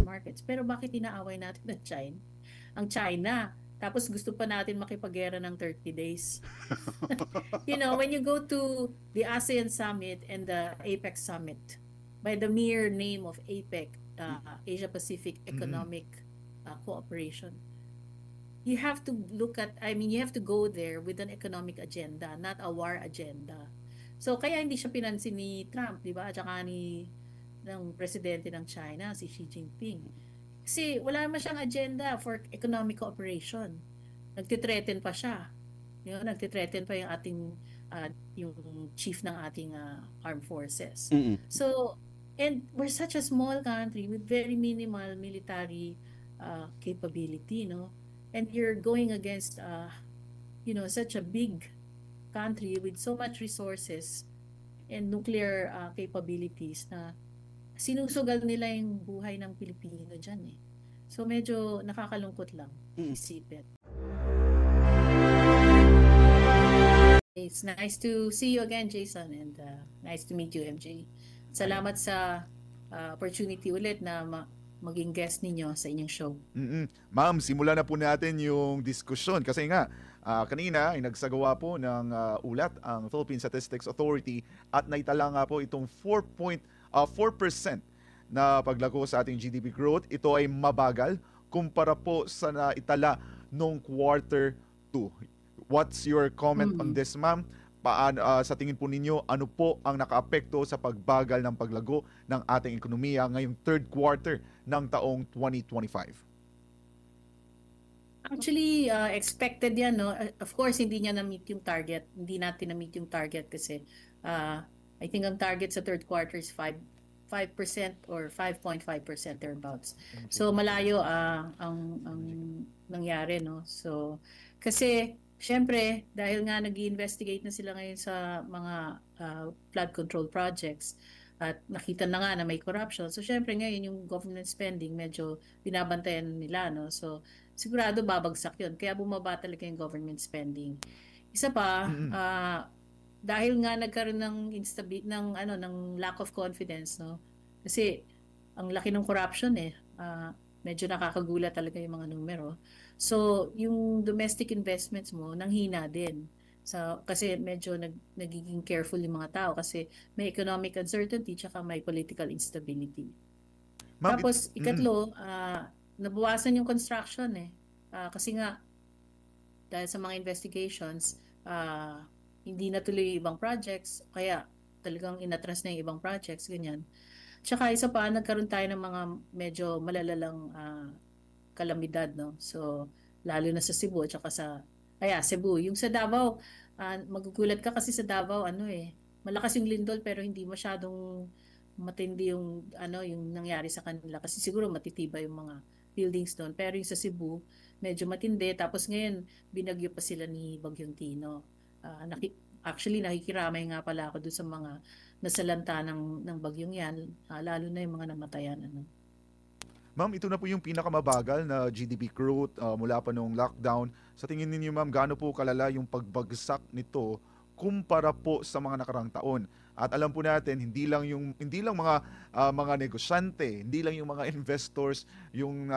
markets. Pero bakit inaaway natin ang China? Tapos gusto pa natin makipaggera ng 30 days. When you go to the ASEAN Summit and the APEC Summit, by the mere name of APEC, Asia Pacific Economic Cooperation, you have to you have to go there with an economic agenda, not a war agenda. So kaya hindi siya pinansin ni Trump, di ba? At saka ng presidente ng China, si Xi Jinping. Kasi wala naman siyang agenda for economic cooperation. Nagtitreten pa siya. Nagtitreten pa yung ating yung chief ng ating armed forces. So, and we're such a small country with very minimal military capability, and you're going against such a big country with so much resources and nuclear capabilities na sinusugal nila yung buhay ng Pilipino dyan eh. So medyo nakakalungkot lang isipin. It's nice to see you again, Jason, and nice to meet you, MJ. Salamat sa opportunity ulit na maging guest ninyo sa inyong show. Ma'am, simulan na po natin yung diskusyon kasi nga kanina ay nagsagawa po ng ulat ang Philippine Statistics Authority at naitala nga po itong 4% na paglago sa ating GDP growth. Ito ay mabagal kumpara po sa naitala noong quarter 2. What's your comment on this, ma'am? Sa tingin po ninyo, ano po ang nakaapekto sa pagbagal ng paglago ng ating ekonomiya ngayong third quarter ng taong 2025? Actually, expected yan, no? Of course, hindi niya na-meet yung target. Hindi natin na-meet yung target kasi I think ang target sa third quarter is 5% or 5.5% thereabouts. So, malayo ang nangyari, no? So, kasi, syempre, dahil nga nag-i-investigate na sila ngayon sa mga flood control projects, at nakita na nga na may corruption. So, syempre ngayon yung government spending medyo binabantayan nila, no? So, sigurado babagsak yun. Kaya bumaba talaga yung government spending. Isa pa, dahil nga nagkaroon ng lack of confidence, no? Kasi ang laki ng corruption medyo nakakagulat talaga yung mga numero. So, yung domestic investments mo nanghina din. So, kasi medyo nagiging careful yung mga tao kasi may economic uncertainty tsaka may political instability. Tapos, ikatlo, nabawasan yung construction kasi nga, dahil sa mga investigations, hindi natuloy yung ibang projects, kaya talagang inatras na yung ibang projects, ganyan. Tsaka isa pa, nagkaroon tayo ng mga medyo malalalang kalamidad, no? So, lalo na sa Cebu, tsaka Cebu. Yung sa Davao, magugulat ka kasi sa Davao, malakas yung lindol pero hindi masyadong matindi yung nangyari sa kanila kasi siguro matitibay yung mga buildings doon. Pero yung sa Cebu, medyo matindi. Tapos ngayon, binagyo pa sila ni Bagyong Tino. Actually, nakikiramay nga pala ako doon sa mga nasalanta ng bagyong yan, lalo na yung mga namatayan. Ma'am, ito na po yung pinakamabagal na GDP growth mula pa nung lockdown. Sa tingin ninyo, ma'am, gaano po kalala yung pagbagsak nito kumpara po sa mga nakarang taon? At alam po natin, hindi lang mga negosyante, hindi lang yung mga investors yung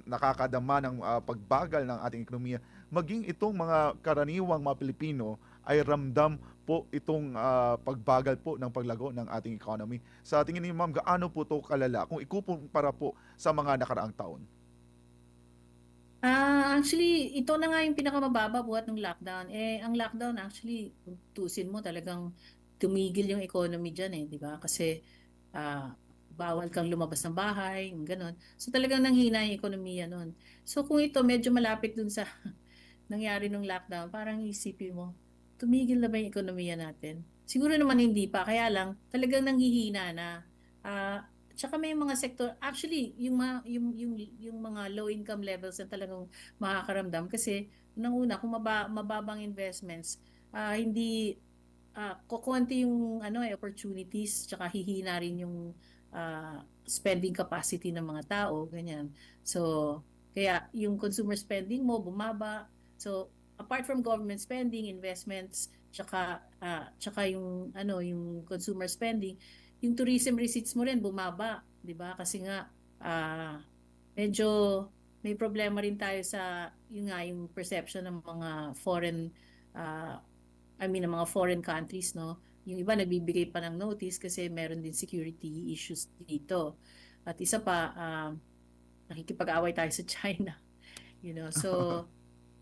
nakakadama ng pagbagal ng ating ekonomiya, maging itong mga karaniwang mga Pilipino ay ramdam po itong pagbagal po ng paglago ng ating economy. Sa tingin niyo, ma'am, gaano po ito kalala kung ikukumpara po sa mga nakaraang taon? Actually, ito na nga yung pinakamababa buhat ng lockdown. Ang lockdown actually, kung tusin mo talagang tumigil yung economy dyan di ba? Kasi bawal kang lumabas ng bahay, yung ganon. So talagang nanghina yung ekonomiya nun. So kung ito medyo malapit dun sa nangyari nung lockdown, parang isipin mo, tumigil na ba yung ekonomiya natin? Siguro naman hindi pa, kaya lang talagang nanghihina na. Tsaka may mga sector, actually yung mga low income levels na talagang makakaramdam kasi unang-una kung mababang investments, hindi kukunti yung opportunities, tsaka hihina rin yung spending capacity ng mga tao, ganyan. So kaya yung consumer spending mo bumaba. So apart from government spending, investments, tsaka yung yung consumer spending, yung tourism receipts mo rin bumaba, 'di ba? Kasi nga medyo may problema rin tayo sa yung nga yung perception ng mga foreign uh, ng mga foreign countries, no? Yung iba nagbibigay pa ng notice kasi meron din security issues dito. At isa pa, nakikipag-away tayo sa China, you know. So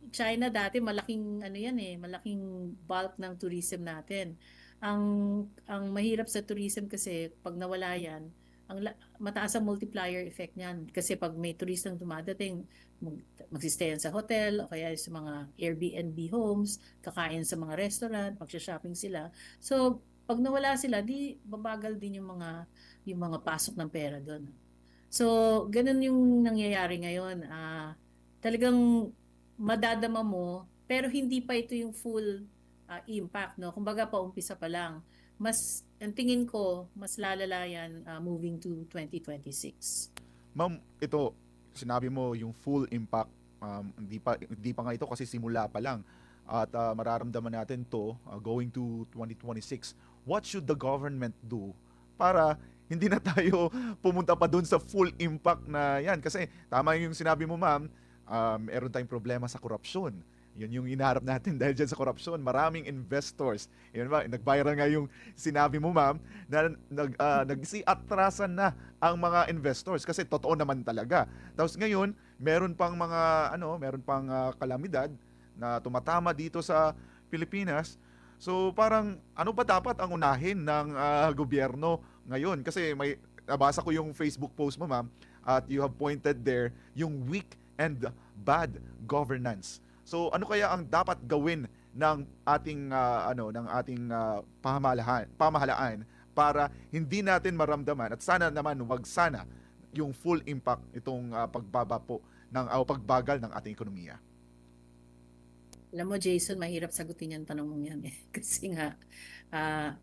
China dati malaking ano yan eh, malaking bulk ng tourism natin. Ang mahirap sa tourism kasi pag nawala yan, mataas ang multiplier effect niyan kasi pag may turistang dumadating, magsistay sa hotel o kaya sa mga Airbnb homes, kakain sa mga restaurant, magsha-shopping sila. So, pag nawala sila, di babagal din yung mga pasok ng pera doon. So, ganun yung nangyayari ngayon. Talagang madadama mo, pero hindi pa ito yung full impact, no? Kumbaga pa umpisa pa lang. Ang tingin ko, mas lalala yan moving to 2026. Ma'am, ito, sinabi mo yung full impact, hindi pa nga ito kasi simula pa lang. At mararamdaman natin to going to 2026. What should the government do para hindi na tayo pumunta pa dun sa full impact na yan? Kasi tama yung sinabi mo, ma'am, meron tayong problema sa korupsyon. Yun yung inaharap natin dahil dyan sa korupsyon. Maraming investors. Yun ba, nag-viral nga yung sinabi mo, ma'am, na nagsiatrasan na ang mga investors kasi totoo naman talaga. Tapos ngayon, meron pang kalamidad na tumatama dito sa Pilipinas. So parang ano ba dapat ang unahin ng gobyerno ngayon? Kasi may nabasa ko yung Facebook post mo, ma'am, at you have pointed there yung weak and bad governance. So ano kaya ang dapat gawin ng ating pamahalaan para hindi natin maramdaman at sana naman wag sana yung full impact itong pagbaba po pagbagal ng ating ekonomiya. Alam mo, Jason, mahirap sagutin yung tanong mong yan eh. Kasi nga, ah,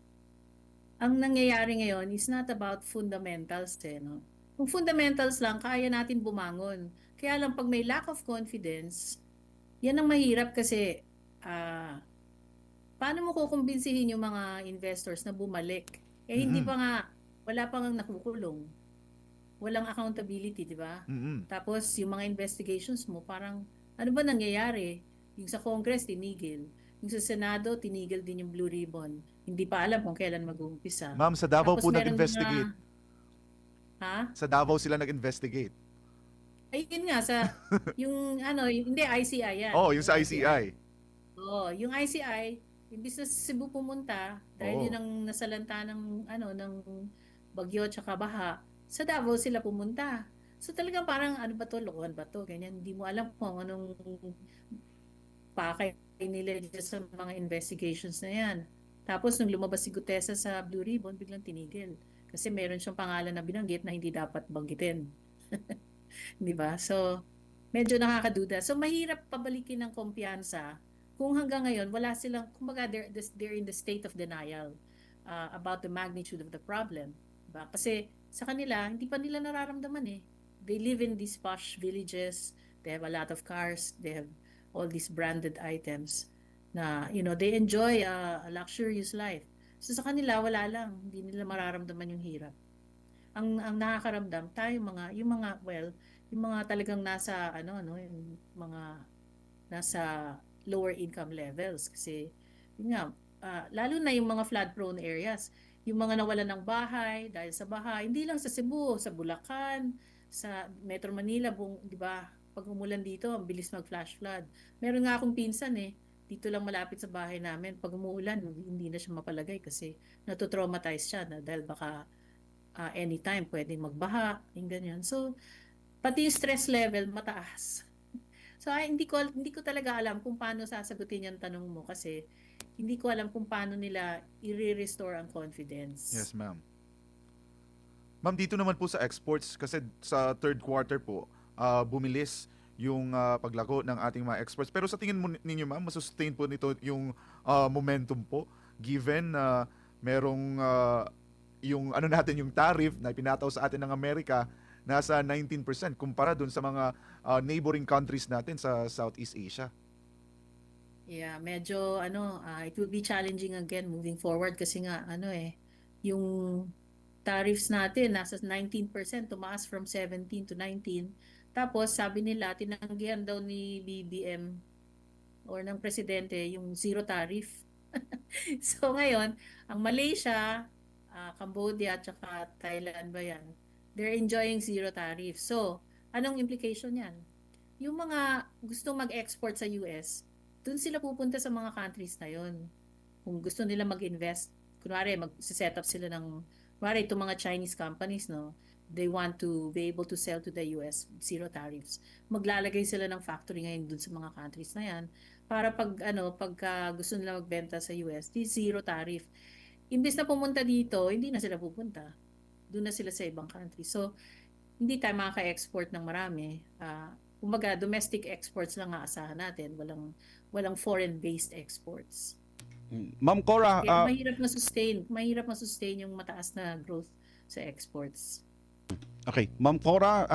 ang nangyayari ngayon is not about fundamentals eh, no? Kung fundamentals lang, kaya natin bumangon. Kaya lang pag may lack of confidence, yan ang mahirap kasi ah, paano mo kukumbinsihin yung mga investors na bumalik? Eh hindi Mm. pa nga, wala pa nga nakukulong. Walang accountability, di ba? Mm. Tapos yung mga investigations mo, parang ano ba nangyayari? Yung sa Congress, tinigil. Yung sa Senado, tinigil din yung Blue Ribbon. Hindi pa alam kung kailan mag-uumpisa. Ma'am, sa Davao Tapos po meron nag-investigate. mga, ha? Sa Davao sila nag-investigate. Ayun nga, yung ano, hindi, ICI yan. Oh, yung Yung sa ICI. ICI. Oo, yung ICI, imbis na sa Cebu pumunta, dahil yun Oo. ang nasalanta ng bagyo tsaka baha, sa Davao sila pumunta. So talagang parang ano ba to, lokohan ba to, ganyan. Hindi mo alam kung anong pakay nila dyan sa mga investigations na yan. Tapos nung lumabas si Gutesa sa Blue Ribbon, biglang tinigil. Kasi meron siyang pangalan na binanggit na hindi dapat banggitin. Di ba? So, medyo nakakaduda. So, mahirap pabalikin ng kumpiyansa kung hanggang ngayon wala silang, kumbaga they're in the state of denial about the magnitude of the problem. Diba? Kasi sa kanila, hindi pa nila nararamdaman eh. They live in these posh villages, they have a lot of cars, they have all these branded items na, they enjoy a luxurious life. So sa kanila, wala lang. Hindi nila mararamdaman yung hirap. Ang nakakaramdam tayo yung mga talagang nasa yung mga nasa lower income levels kasi yun nga lalo na yung mga flood prone areas, yung mga nawalan ng bahay dahil sa baha, hindi lang sa Cebu, sa Bulacan, sa Metro Manila, di ba? Pag umulan dito, ang bilis mag flash flood. Meron nga akong pinsan dito lang malapit sa bahay namin, pag umuulan, hindi na siya mapalagay kasi natotraumatize siya dahil baka anytime pwedeng magbaha, yung ganyan. So, pati yung stress level mataas. So, hindi ko talaga alam kung paano sasagutin yung tanong mo kasi hindi ko alam kung paano nila i-restore ang confidence. Yes, ma'am. Ma'am, dito naman po sa exports, kasi sa third quarter po, bumilis yung paglago ng ating mga exports. Pero sa tingin mo ninyo, ma'am, masustain po nito yung momentum po, given na merong yung ano natin, yung tariff na pinataw sa atin ng Amerika, nasa 19% kumpara dun sa mga neighboring countries natin sa Southeast Asia. Yeah, medyo it will be challenging again moving forward kasi nga yung tariffs natin nasa 19%, tumaas from 17 to 19. Tapos sabi nila tinanggihan daw ni BBM or ng presidente yung zero tariff. So ngayon, ang Malaysia, Cambodia at saka Thailand ba yan? They're enjoying zero tariff. So, anong implication yan? Yung mga gusto mag-export sa US, dun sila pupunta sa mga countries na yun. Kung gusto nila mag-invest, kunwari mag-set up sila ng, kunwari itong mga Chinese companies, no? They want to be able to sell to the US zero tariffs. Maglalagay sila ng factory ngayon dun sa mga countries na yan para pagka gusto nila magbenta sa US, di zero tariff. Imbes na pumunta dito, hindi na sila pupunta. Doon na sila sa ibang country. So, hindi tayo makaka-export ng marami. Kumbaga, domestic exports lang ang asahan natin. Walang foreign-based exports. Ma'am Cora, Kaya mahirap ma-sustain yung mataas na growth sa exports. okay, Ma'am Cora,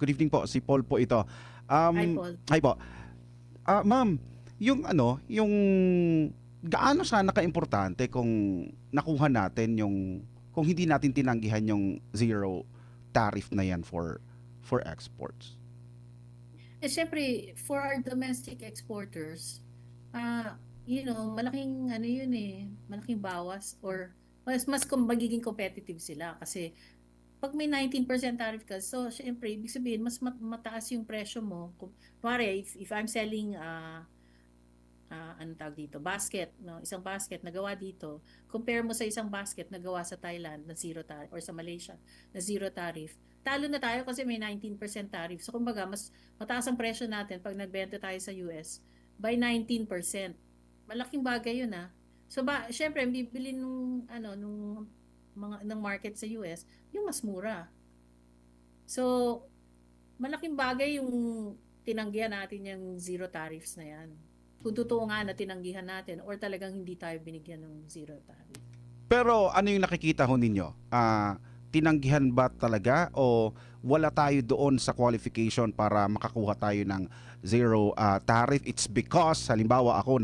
good evening po. Si Paul po ito. Hi, Paul. Hi po. Ma'am, yung gaano siya naka-importante kung nakuha natin kung hindi natin tinanggihan yung zero tariff na yan for exports? Siyempre, for our domestic exporters, malaking malaking bawas or mas magiging competitive sila kasi pag may 19% tariff ka, so syempre, ibig sabihin, mas mataas yung presyo mo. Pare, if I'm selling, anong tawag dito, basket, no? Isang basket na gawa dito, compare mo sa isang basket na gawa sa Thailand na zero tariff or sa Malaysia na zero tariff, talo na tayo kasi may 19% tariff. So, kumbaga, mas mataas ang presyo natin pag nagbenta tayo sa US by 19%. Malaking bagay yun, So, syempre, bibili ng market sa US, yung mas mura. So, malaking bagay yung tinanggihan natin yung zero tariffs na yan. Kung totoo nga na tinanggihan natin or talagang hindi tayo binigyan ng zero tariff. Pero ano yung nakikita ho ninyo? Tinanggihan ba talaga o wala tayo doon sa qualification para makakuha tayo ng zero tariff? It's because, halimbawa ako,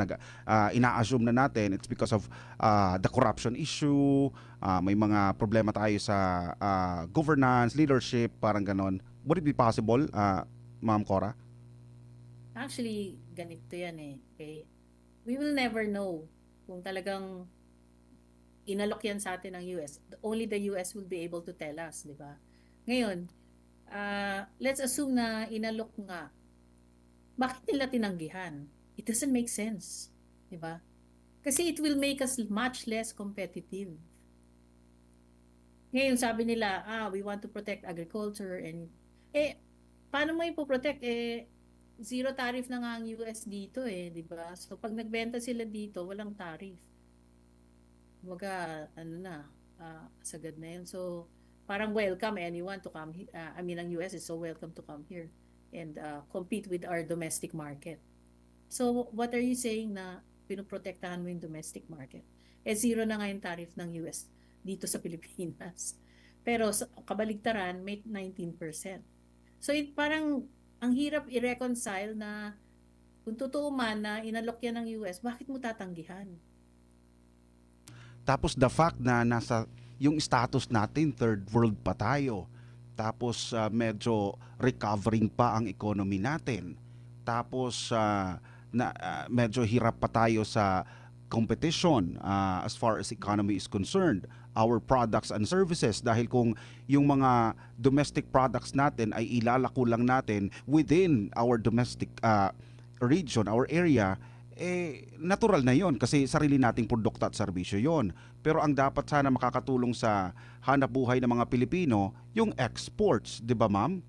ina-assume na natin, it's because of the corruption issue, may mga problema tayo sa governance, leadership, parang ganon. Would it be possible, Ma'am Cora? Actually, ganito yan okay? We will never know kung talagang inalok yan sa atin ng US. Only the US will be able to tell us, di ba? Ngayon, let's assume na inalok nga. Bakit nila tinanggihan? It doesn't make sense, di ba? Kasi it will make us much less competitive. Ngayon, sabi nila, we want to protect agriculture and paano mo ipoprotect? Zero tariff na nga ang US dito di ba? So pag nagbenta sila dito, walang tariff. Kumbaga, sagad na yun. So parang welcome anyone to come here. Ang US is so welcome to come here and compete with our domestic market. So what are you saying na pinoprotektahan mo yung domestic market? Zero na nga yung tariff ng US dito sa Pilipinas. Pero sa kabaligtaran, may 19%. So parang ang hirap i-reconcile na kung totoo man na inalok yan ng US, bakit mo tatanggihan? Tapos the fact na nasa yung status natin, third world pa tayo. Tapos medyo recovering pa ang economy natin. Tapos medyo hirap pa tayo sa competition as far as economy is concerned, our products and services, dahil kung yung mga domestic products natin ay ilalako lang natin within our domestic region, our area, natural na yon kasi sarili nating produkto at serbisyo yon. Pero ang dapat sana makakatulong sa hanap buhay ng mga Pilipino, yung exports, di ba ma'am?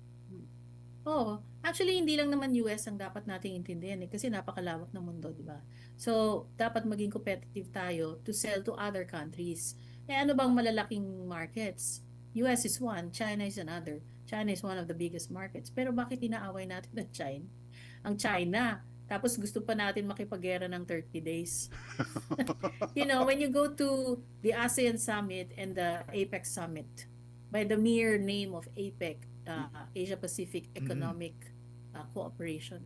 Oo. Actually, hindi lang naman US ang dapat nating intindihan kasi napakalawak ng mundo, di ba? So, dapat maging competitive tayo to sell to other countries. Ano bang malalaking markets? US is one, China is another. China is one of the biggest markets. Pero bakit inaaway natin ng China? Ang China, tapos gusto pa natin makipaggera ng 30 days. When you go to the ASEAN Summit and the APEC Summit, by the mere name of APEC, Asia Pacific Economic Cooperation,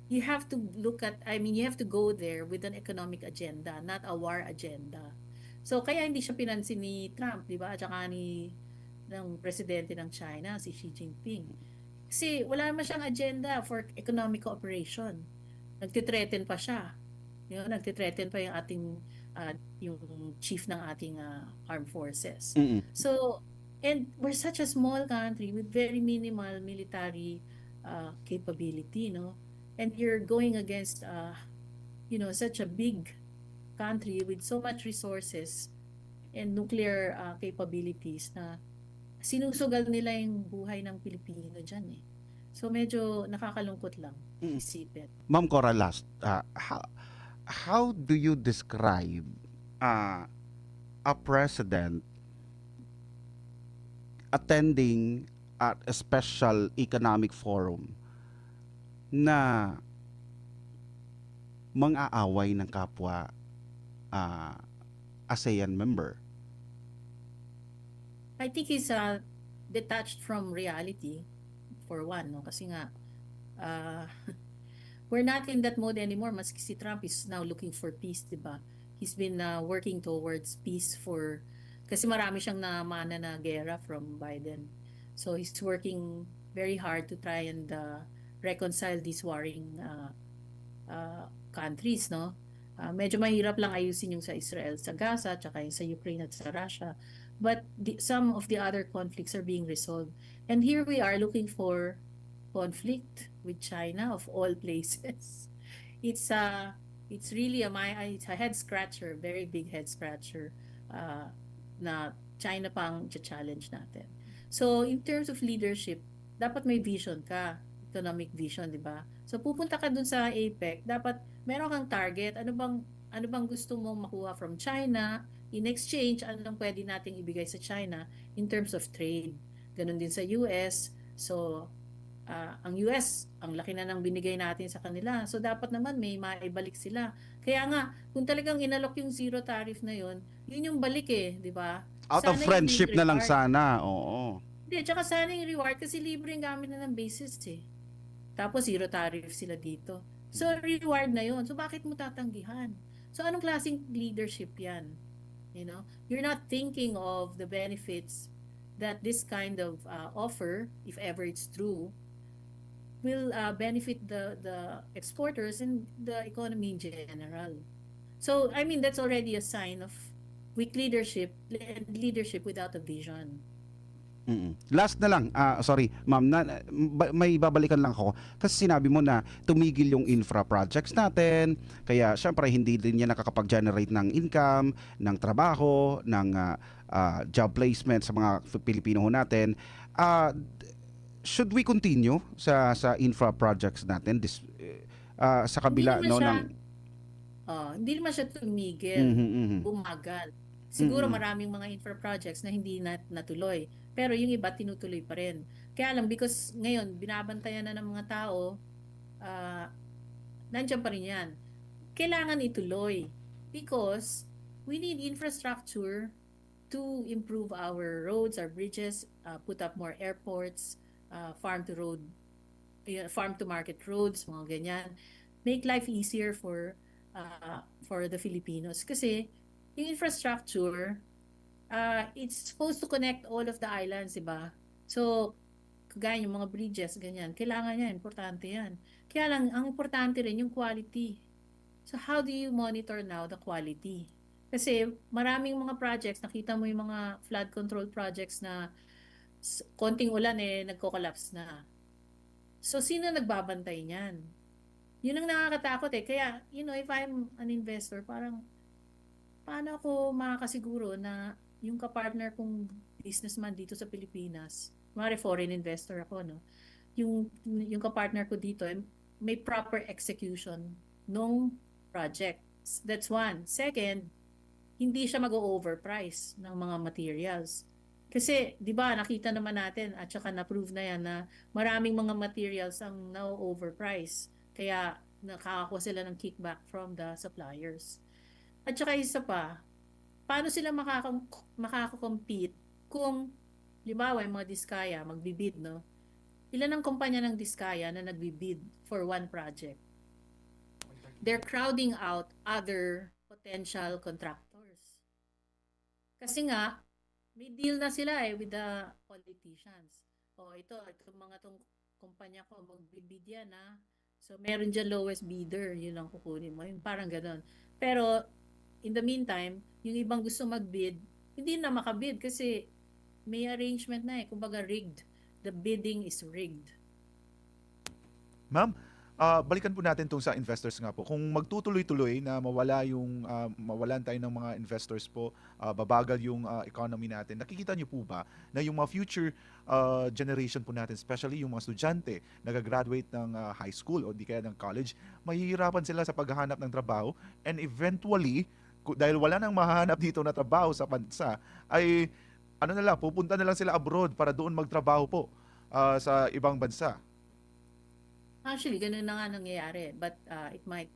you have to you have to go there with an economic agenda, not a war agenda. So kaya hindi siya pinansin ni Trump, di ba? At saka ng presidente ng China, si Xi Jinping. Kasi wala naman siyang agenda for economic cooperation. Nagtitreten pa siya. Nagtitreten pa yung ating yung chief ng ating armed forces. Mm-mm. So, and we're such a small country with very minimal military capability, no? And you're going against such a big country with so much resources and nuclear capabilities na sinusugal nila yung buhay ng Pilipino dyan eh. So medyo nakakalungkot lang isipin. Ma'am Cora, last, how do you describe a president attending at a special economic forum na mang-aaway ng kapwa ASEAN member? I think he's detached from reality for one, no? Kasi nga we're not in that mode anymore. Maski si Trump is now looking for peace, di ba? He's been working towards peace kasi marami siyang namana na gera from Biden. So he's working very hard to try and reconcile these warring countries, no? Medyo mahirap lang ayusin yung sa Israel, sa Gaza, tsaka yung sa Ukraine at sa Russia. But some of the other conflicts are being resolved. And here we are looking for conflict with China of all places. It's really it's a head scratcher, very big head scratcher na China pang challenge natin. So in terms of leadership, dapat may vision ka, economic vision, di ba? So pupunta ka dun sa APEC, dapat meron kang target, ano bang gusto mong makuha from China? In exchange, ano lang pwede nating ibigay sa China in terms of trade. Ganon din sa US. So, ang US, ang laki na nang binigay natin sa kanila. So, dapat naman may maibalik sila. Kaya nga, kung talagang inalok yung zero tariff na yun yung balik eh, di ba? Out of Sana friendship yung na lang reward. sana, oo. Hindi, tsaka sana yung reward kasi libre yung gamit na ng basis eh. Tapos zero tariff sila dito. So, reward na yun. So, bakit mo tatanggihan? So, anong klaseng leadership yan? You're not thinking of the benefits that this kind of offer, if ever it's true, will benefit the exporters and the economy in general. So, I mean, that's already a sign of weak leadership and leadership without a vision. Last na lang, sorry ma'am, may babalikan lang ako kasi sinabi mo na tumigil yung infra projects natin, kaya syempre hindi din niya nakakapag-generate ng income, ng trabaho, ng job placement sa mga Pilipino ho natin. Should we continue sa infra projects natin sa kabila Hindi naman siya tumigil, bumagal. Siguro maraming mga infra projects na hindi natuloy. Pero yung iba tinutuloy pa rin. Kaya lang because ngayon binabantayan na ng mga tao, nandiyan pa rin yan. Kailangan ituloy because we need infrastructure to improve our roads, our bridges, put up more airports, farm to market roads, mga ganyan. Make life easier for the Filipinos. Kasi yung infrastructure, it's supposed to connect all of the islands, diba? So, kagaya yung mga bridges, ganyan. Kailangan yan, importante yan. Kaya lang, ang importante rin yung quality. So, how do you monitor now the quality? Kasi maraming mga projects, nakita mo yung mga flood control projects na konting ulan nagko-collapse na. So, sino nagbabantay niyan? Yun ang nakakatakot eh. Kaya, if I'm an investor, parang, paano ako makakasiguro na yung kapartner kong businessman dito sa Pilipinas, foreign investor ako, no? Yung kapartner ko dito, may proper execution nung project. That's one. Second, hindi siya mag-overprice ng mga materials. Kasi, di ba, nakita naman natin at saka na-prove na yan na maraming mga materials ang na-overprice. Kaya, nakakakuha sila ng kickback from the suppliers. At saka isa pa, paano sila makakakompete kung, libawa, yung mga Diskaya, magbibid, no? Ilan ang kumpanya ng Diskaya na nagbibid for one project? They're crowding out other potential contractors. Kasi nga, may deal na sila with the politicians. Itong mga tong kumpanya ko, magbibid yan So, meron dyan lowest bidder, yun lang kukunin mo. Yung parang ganon. Pero, in the meantime, yung ibang gusto magbid, hindi na makabid kasi may arrangement na Kumbaga rigged. The bidding is rigged. Ma'am, balikan po natin tong sa investors nga po. Kung magtutuloy-tuloy na mawalan tayo ng mga investors po, babagal yung economy natin, nakikita niyo po ba na yung mga future generation po natin, especially yung mga estudyante, nagagraduate ng high school o di kaya ng college, mahihirapan sila sa paghahanap ng trabaho and eventually, dahil wala nang mahanap dito na trabaho sa bansa, ay ano na lang, pupunta na lang sila abroad para doon magtrabaho po sa ibang bansa. Actually, ganun na nga nangyayari. But it might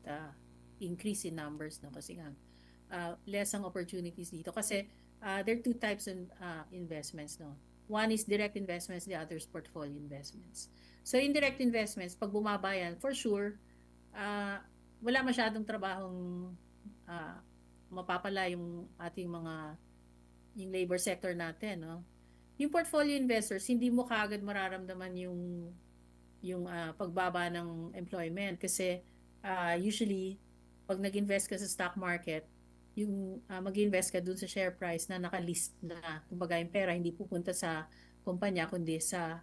increase in numbers, no? Kasi nga, less ang opportunities dito. Kasi there are two types of investments, no? One is direct investments, the other is portfolio investments. So, indirect investments, pag bumaba yan, for sure, wala masyadong trabahong mapapala yung ating yung labor sector natin, no? Yung portfolio investors, hindi mo kaagad mararamdaman yung pagbaba ng employment kasi usually pag nag-invest ka sa stock market, yung mag-invest ka dun sa share price na nakalist na, kumbaga yung pera hindi pupunta sa kumpanya kundi sa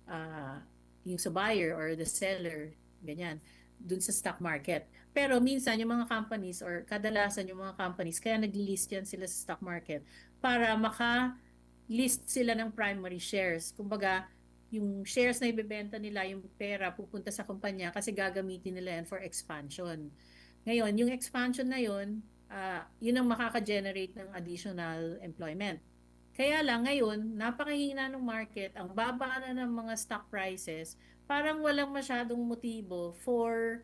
uh, yung sa buyer or the seller, ganyan, dun sa stock market. Pero minsan yung mga companies or kadalasan yung mga companies kaya nag-list yan sila sa stock market para maka-list sila ng primary shares. Kumbaga, yung shares na ibebenta nila, yung pera pupunta sa kumpanya kasi gagamitin nila yan for expansion. Ngayon, yung expansion na yun, yun ang makaka-generate ng additional employment. Kaya lang ngayon, napakahina ng market, ang baba na ng mga stock prices, parang walang masyadong motibo for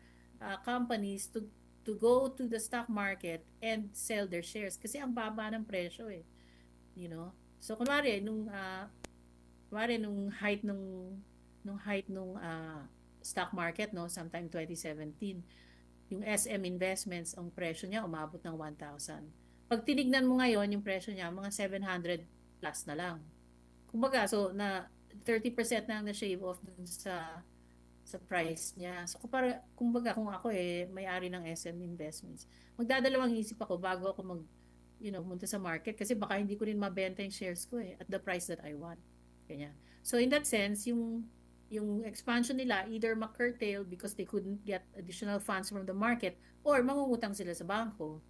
companies to go to the stock market and sell their shares kasi ang baba ng presyo you know. So kunwari nung height nung stock market no sometime 2017 yung SM Investments ang presyo niya umabot ng 1,000. Pag tinignan mo ngayon yung presyo niya mga 700 plus na lang. Kumbaga so na 30% na ang na-shave off dun sa price niya. So kumbaga kung ako may-ari ng SM Investments, magdadalawang isip ako bago ako munta sa market kasi baka hindi ko rin mabenta yung shares ko at the price that I want. Kanya. So in that sense, yung expansion nila either ma-curtail because they couldn't get additional funds from the market or mangungutang sila sa bangko.